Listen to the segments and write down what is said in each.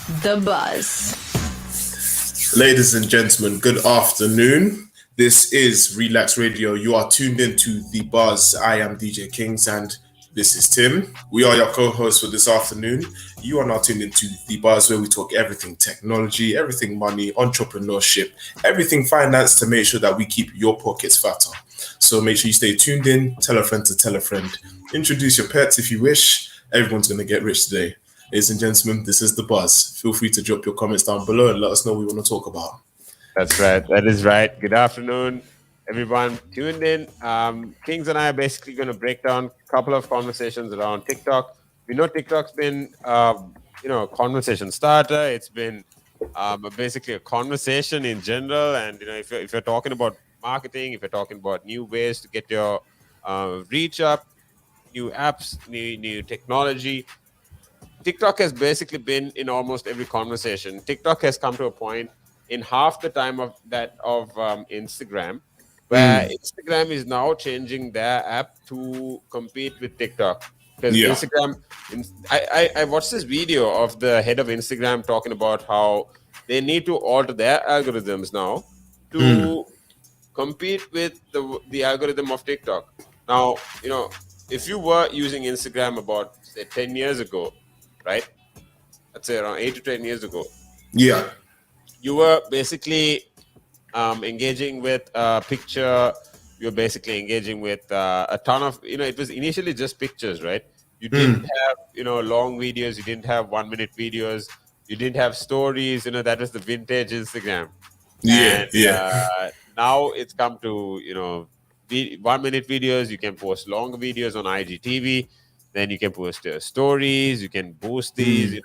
The Buzz. Ladies and gentlemen, good afternoon. This is Relaks Radio. You are tuned into The Buzz. I am DJ Kings and this is Tim. We are your co-hosts for this afternoon. You are now tuned into The Buzz, where we talk everything technology, everything money, entrepreneurship, everything finance to make sure that we keep your pockets fatter. So make sure you stay tuned in, tell a friend to tell a friend. Introduce your pets if you wish. Everyone's going to get rich today. Ladies and gentlemen, this is The Buzz. Feel free to drop your comments down below and let us know what we want to talk about. That's right. That is right. Good afternoon, everyone tuned in. Kings and I are basically going to break down a couple of conversations around TikTok. We know TikTok's been, a conversation starter. It's been basically a conversation in general. And, if you're talking about marketing, if you're talking about new ways to get your reach up, new apps, new technology, TikTok has basically been in almost every conversation. TikTok has come to a point in half the time of Instagram, where Instagram is now changing their app to compete with TikTok. Because Instagram, I watched this video of the head of Instagram talking about how they need to alter their algorithms now to compete with the algorithm of TikTok. Now, if you were using Instagram about, say, 10 years ago, right? I'd say around 8 to 10 years ago. Yeah. You were basically engaging with a picture. You're basically engaging with a ton of, it was initially just pictures, right? You didn't have, long videos. You didn't have 1 minute videos. You didn't have stories. That was the vintage Instagram. Yeah. Now it's come to, 1 minute videos. You can post longer videos on IGTV. Then you can post stories. You can boost these.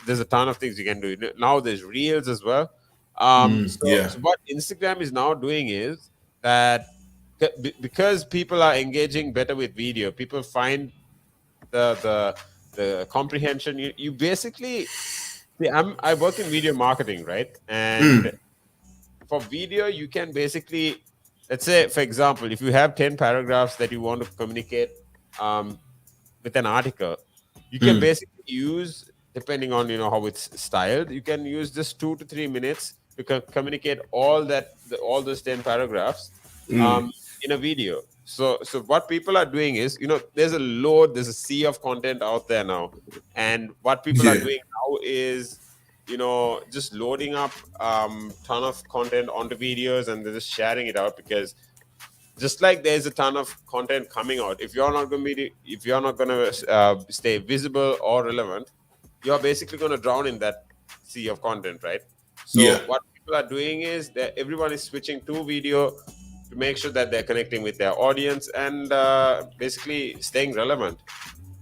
There's a ton of things you can do. Now there's reels as well. So what Instagram is now doing is that because people are engaging better with video, people find the comprehension. You basically, I work in video marketing, right? And for video, you can basically, let's say, for example, if you have 10 paragraphs that you want to communicate with an article, you can basically use, depending on how it's styled, you can use just 2 to 3 minutes to communicate all those 10 paragraphs in a video. So what people are doing is, there's a sea of content out there now, and what people are doing now is just loading up ton of content onto videos, and they're just sharing it out, because just like there's a ton of content coming out, if you're not going to stay visible or relevant, you're basically going to drown in that sea of content, right? So what people are doing is that everyone is switching to video to make sure that they're connecting with their audience and basically staying relevant.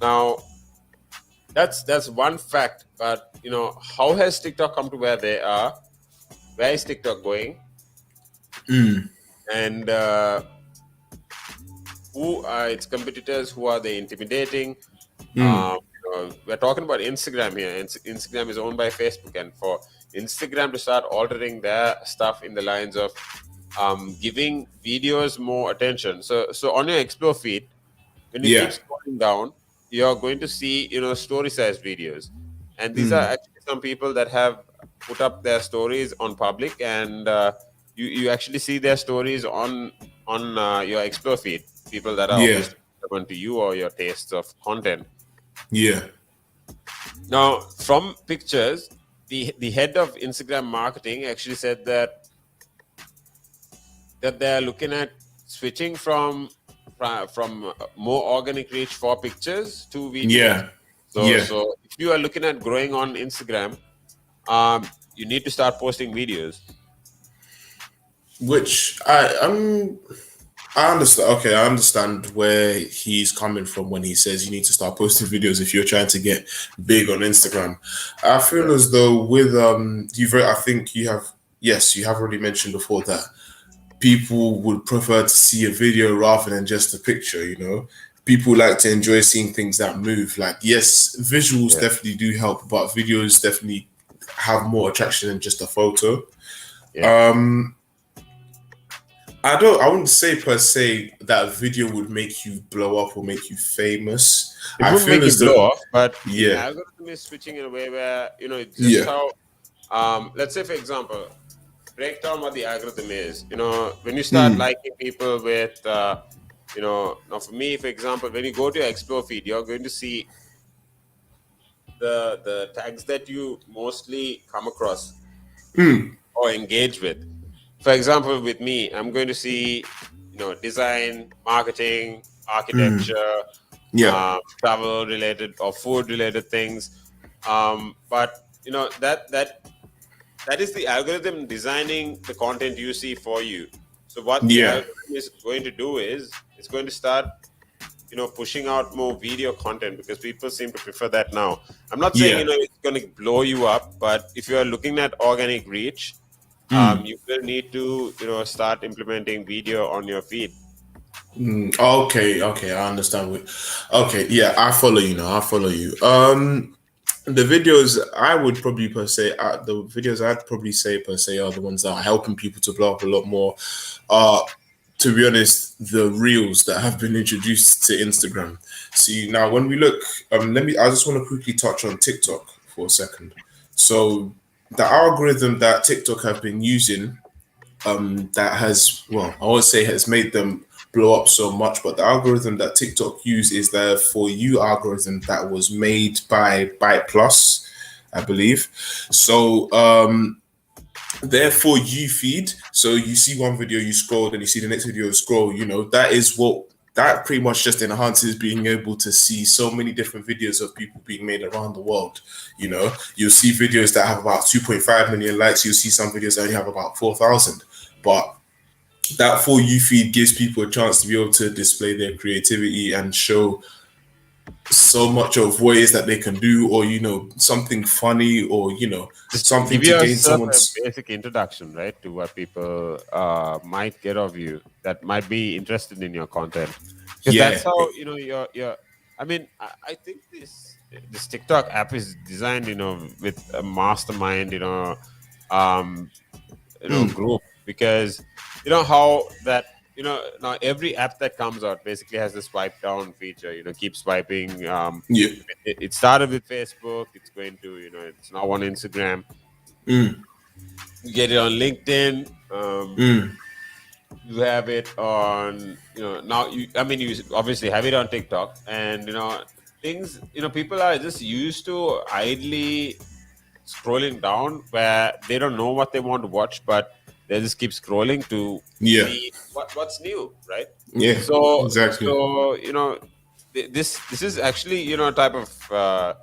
Now, that's one fact. But how has TikTok come to where they are? Where is TikTok going? And who are its competitors? Who are they intimidating? We're talking about Instagram here. Instagram is owned by Facebook, and for Instagram to start altering their stuff in the lines of giving videos more attention. So on your explore feed, when you keep scrolling down, you're going to see story size videos, and these are actually some people that have put up their stories on public, and you actually see their stories on your explore feed. People that are obviously relevant to you or your tastes of content. Now, from pictures, the head of Instagram marketing actually said that they're looking at switching from more organic reach for pictures to videos. So if you are looking at growing on Instagram, you need to start posting videos. Which I understand. Okay, I understand where he's coming from when he says you need to start posting videos if you're trying to get big on Instagram. I feel as though with I think you have already mentioned before that people would prefer to see a video rather than just a picture. People like to enjoy seeing things that move. Like, yes, visuals definitely do help, but videos definitely have more attraction than just a photo. I wouldn't say per se that a video would make you blow up or make you famous. It I wouldn't feel make you as though, blow off, but the yeah, algorithm is switching in a way where, it's just yeah, how, let's say, for example, break down what the algorithm is. When you start liking people with, now for me, for example, when you go to your explore feed, you're going to see the tags that you mostly come across or engage with. For example, with me, I'm going to see, design, marketing, architecture, yeah, travel related or food related things. But that is the algorithm designing the content you see for you. So what the yeah. algorithm is going to do is it's going to start pushing out more video content because people seem to prefer that now. I'm not saying Yeah. it's going to blow you up, but if you are looking at organic reach, you will need to start implementing video on your feed. Okay, okay, I understand. Okay, yeah, I follow you now. I follow you. The videos I would probably per se, the videos I'd probably say per se are the ones that are helping people to blow up a lot more. To be honest, the reels that have been introduced to Instagram. See, now when we look, I just want to quickly touch on TikTok for a second. So the algorithm that TikTok have been using, that has, well, I won't say has made them blow up so much, but the algorithm that TikTok use is the For You algorithm that was made by Byte Plus, I believe. So their For You feed, so you see one video, you scroll, then you see the next video, you scroll, that is what that pretty much just enhances being able to see so many different videos of people being made around the world. You'll see videos that have about 2.5 million likes, you'll see some videos that only have about 4,000. But that For You feed gives people a chance to be able to display their creativity and show so much of ways that they can do, or something funny, or Just something give to gain yourself a someone's. basic introduction, right, to what people might get of you that might be interested in your content, because that's Yeah. how your. I mean, I think this TikTok app is designed, with a mastermind, um, group, because how that now every app that comes out basically has a swipe down feature. Keep swiping. Yeah. It started with Facebook. It's going to it's now on Instagram. You get it on LinkedIn. You have it on now. You obviously have it on TikTok, and things. People are just used to idly scrolling down where they don't know what they want to watch, but they just keep scrolling to Yeah. see what's new, right? Yeah. So Exactly. this is actually a type of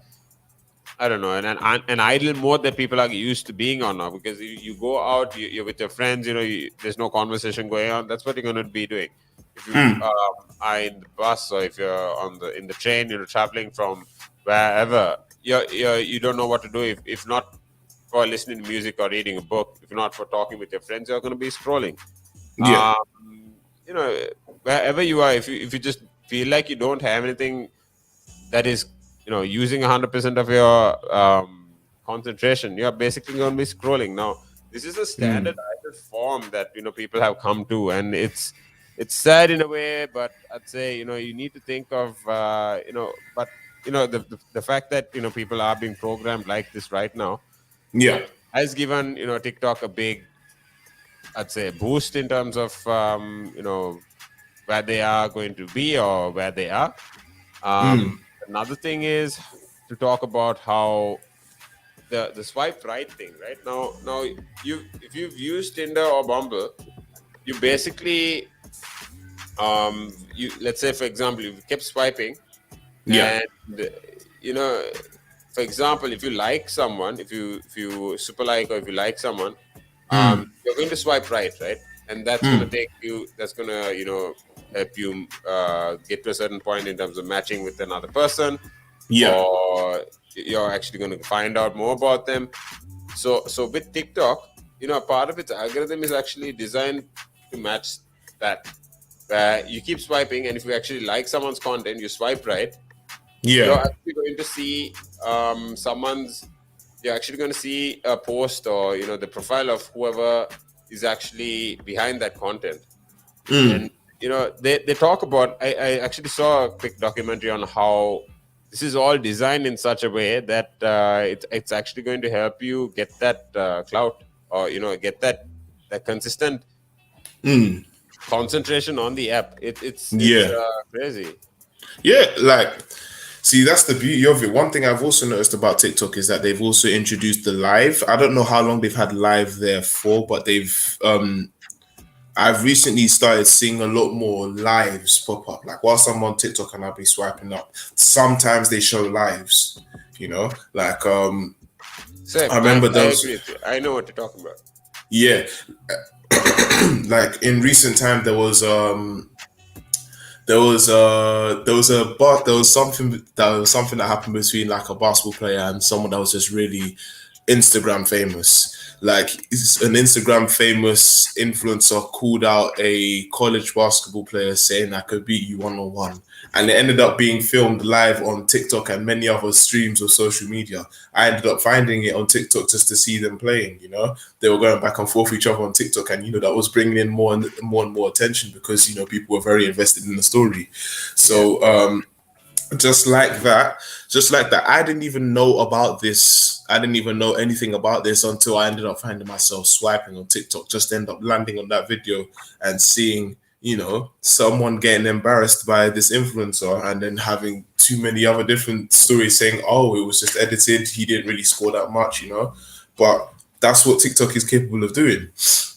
I don't know, an idle mode that people are used to being on now, because you go out, you're with your friends, there's no conversation going on. That's what you're going to be doing. If you are in the bus, or if you're in the train, traveling from wherever, you don't know what to do. If not for listening to music or reading a book, if not for talking with your friends, you're going to be scrolling. Yeah. You know, wherever you are, if you just feel like you don't have anything that is using 100% of your concentration, you're basically going to be scrolling. Now this is a standardized form that people have come to, and it's sad in a way, but I'd say you need to think of but the fact that people are being programmed like this right now Yeah. has given TikTok a big, I'd say, boost in terms of where they are going to be or where they are. Another thing is to talk about how the swipe right thing, right? Now if you've used Tinder or Bumble, you basically you, let's say for example, you kept swiping, Yeah. and you know for example, if you like someone, if you super like, or if you like someone, you're going to swipe right, and that's going to take you, that's going to help you get to a certain point in terms of matching with another person, Yeah. or you're actually going to find out more about them. So with TikTok, part of its algorithm is actually designed to match that, where you keep swiping, and if you actually like someone's content, you swipe right, you're Yeah. actually going to see someone's you're actually going to see a post, or the profile of whoever is actually behind that content. And they talk about. I actually saw a quick documentary on how this is all designed in such a way that it's actually going to help you get that clout, or get that consistent concentration on the app. It's Yeah. crazy. Yeah, like, see, that's the beauty of it. One thing I've also noticed about TikTok is that they've also introduced the live. I don't know how long they've had live there for, but I've recently started seeing a lot more lives pop up. Like whilst I'm on TikTok and I'll be swiping up, sometimes they show lives, like Same. I I remember agree those. with you. I know what you're talking about. Yeah. Like in recent time there was something that happened between like a basketball player and someone that was just really Instagram famous. Like an Instagram famous influencer called out a college basketball player saying I could beat you 1-on-1. And it ended up being filmed live on TikTok and many other streams of social media. I ended up finding it on TikTok just to see them playing. They were going back and forth each other on TikTok, and that was bringing in more attention because people were very invested in the story. Yeah. So just like that, I didn't even know about this. I didn't even know anything about this until I ended up finding myself swiping on TikTok, just end up landing on that video and seeing someone getting embarrassed by this influencer, and then having too many other different stories saying, oh, it was just edited, he didn't really score that much. But that's what TikTok is capable of doing.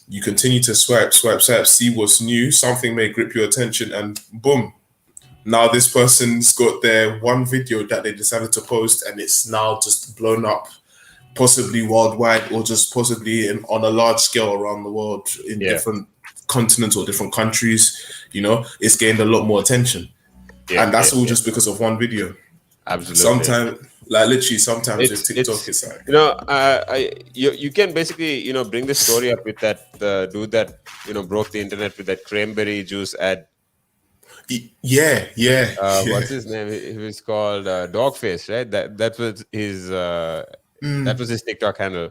You continue to swipe, see what's new, something may grip your attention, and boom, now this person's got their one video that they decided to post, and it's now just blown up, possibly worldwide, or just possibly on a large scale around the world in Yeah. different continents or different countries. It's gained a lot more attention, Yeah. and that's Yeah. all Yeah. just because of one video. Absolutely. Sometimes, like literally, sometimes with TikTok, It's it's like, you can basically bring the story up with that dude that broke the internet with that cranberry juice ad. yeah, yeah, yeah. What's his name? He was called Dogface, right? That was his TikTok handle.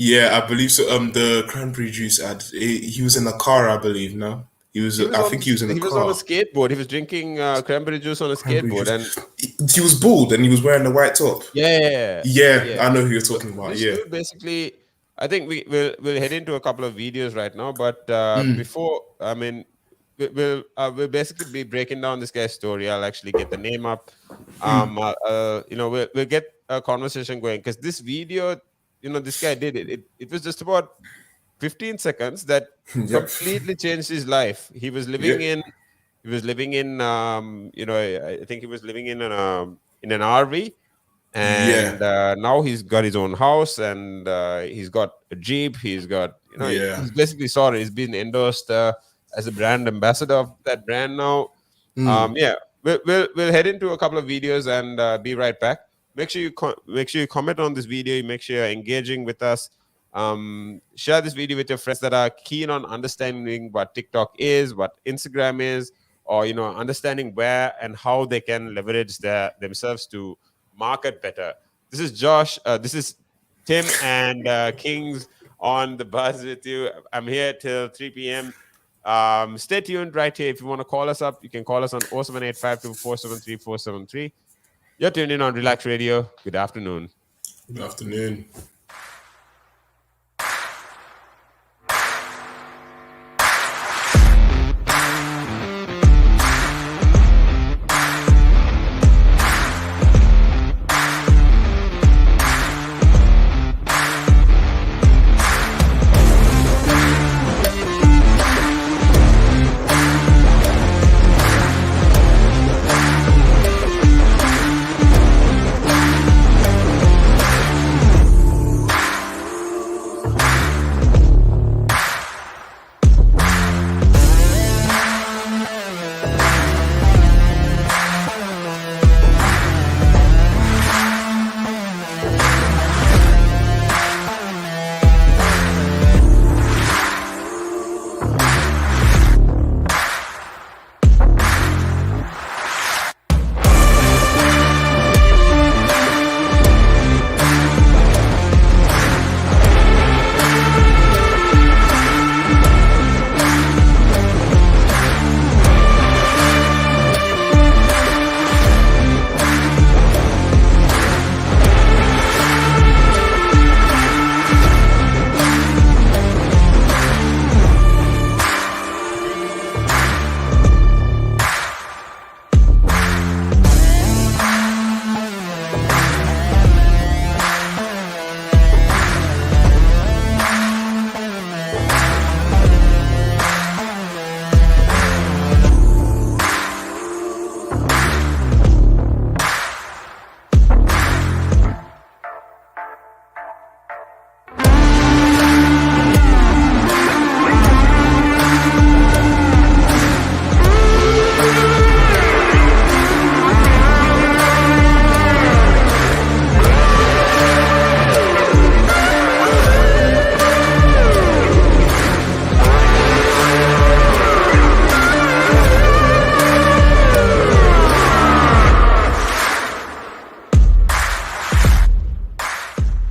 Yeah, I believe so. The cranberry juice ad. He was in a car, I believe. No, he was. He was I on think he was in a he was on a car. skateboard. He was drinking cranberry juice on a Cranberry skateboard, juice. and He was bald and he was wearing a white top. yeah, Yeah, yeah. I know who you're So talking about. this Yeah. dude basically, I think we'll head into a couple of videos right now, but before, I mean, we'll basically be breaking down this guy's story. I'll actually get the name up. We'll get a conversation going, because this video, this guy did it. It was just about 15 seconds that Yep. completely changed his life. Yep. He was living in I think he was living in an RV, Yeah. and now he's got his own house, and he's got a Jeep. He's got, Yeah. he's basically sorry, he's been endorsed as a brand ambassador of that brand now. Yeah, we'll head into a couple of videos and be right back. Make sure you comment on this video. You make sure you're engaging with us. Share this video with your friends that are keen on understanding what TikTok is, what Instagram is, or understanding where and how they can leverage themselves to market better. This is Josh. This is Tim and Kings on the buzz with you. I'm here till 3 p.m. Stay tuned right here. If you want to call us up, you can call us on 07852 473 473. You're tuned in on Relax Radio. Good afternoon. Good afternoon.